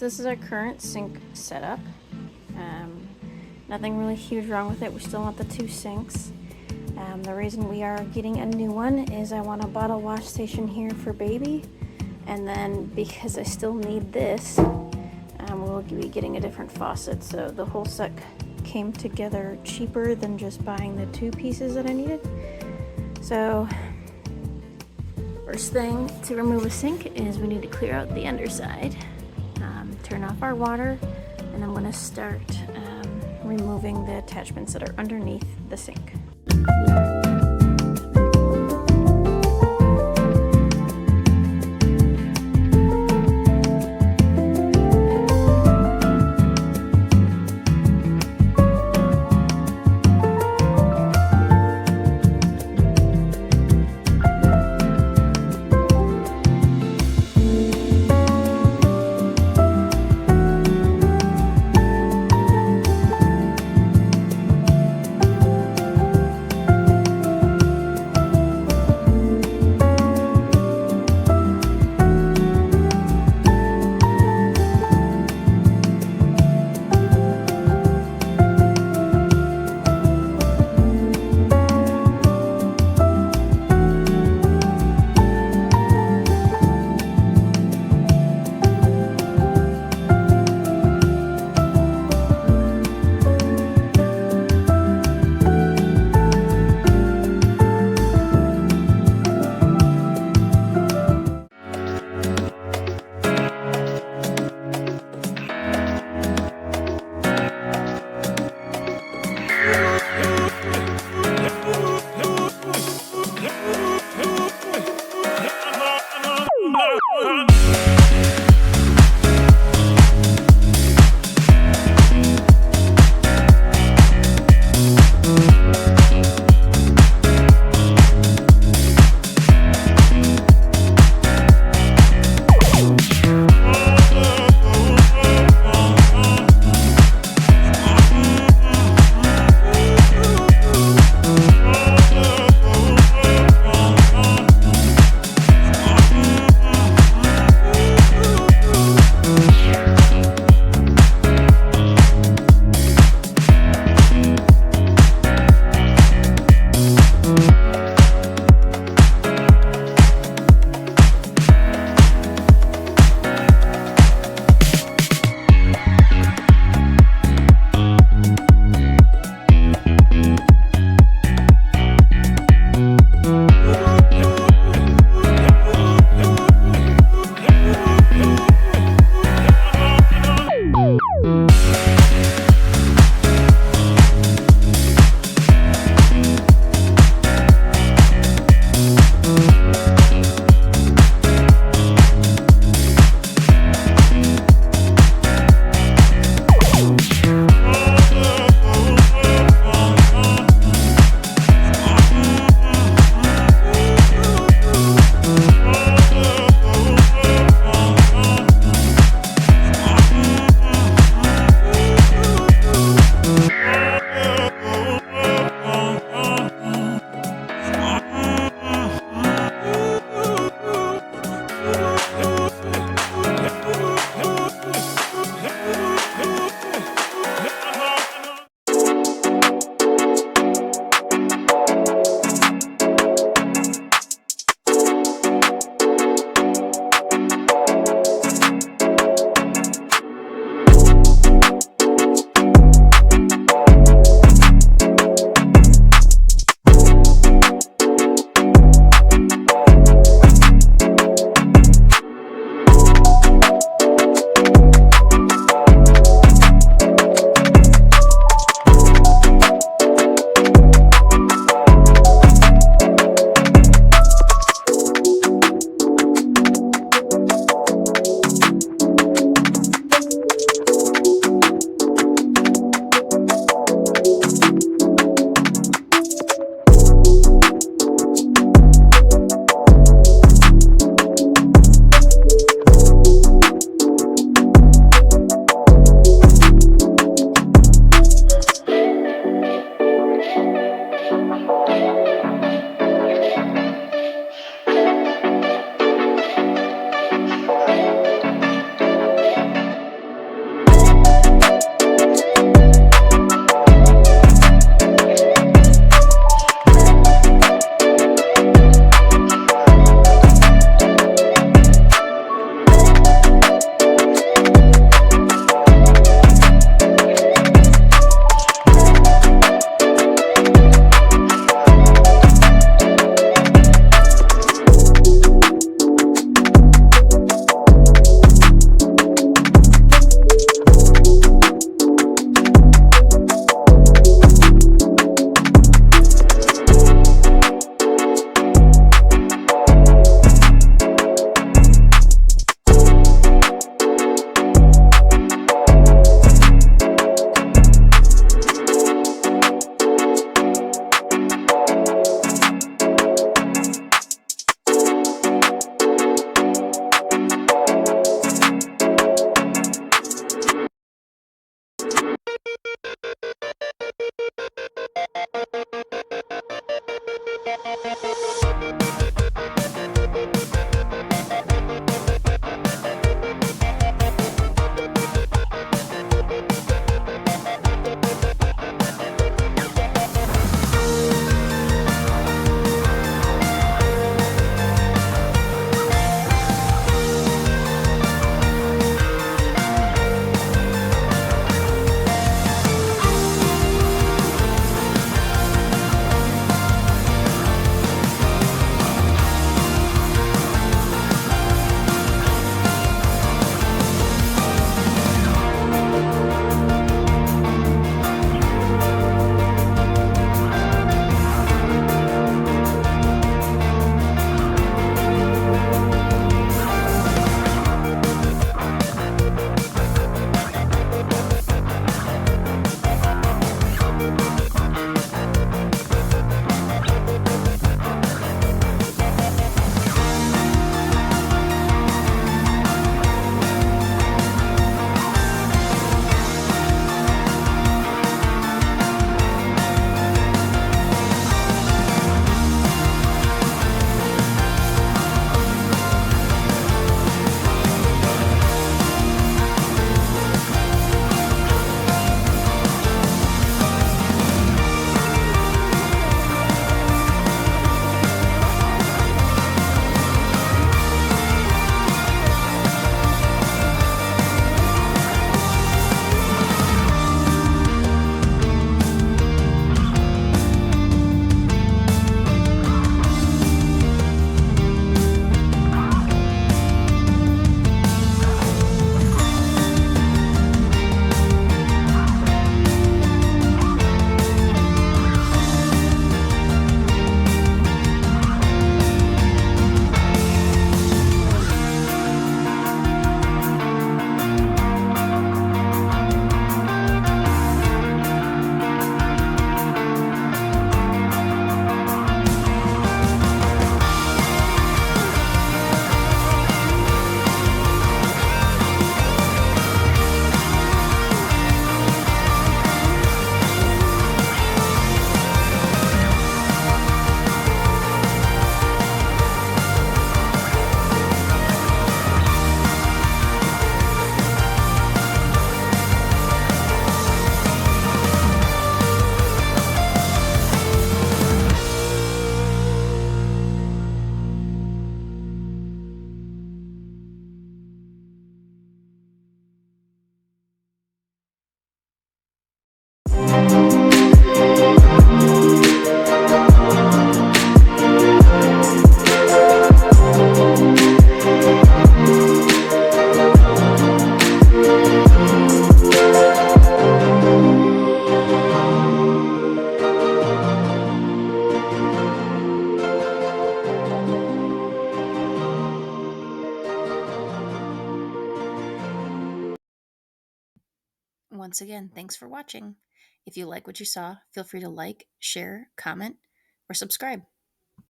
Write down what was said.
So this is our current sink setup. Nothing really huge wrong with it. We still want the 2 sinks. The reason we are getting a new one is I want a bottle wash station here for baby, and then because I still need this, we'll be getting a different faucet. So the whole set came together cheaper than just buying the 2 pieces that I needed. So first thing to remove a sink is we need to clear out the underside, turn off our water, and I'm going to start removing the attachments that are underneath the sink. once again, thanks for watching. If you like what you saw, feel free to like, share, comment, or subscribe.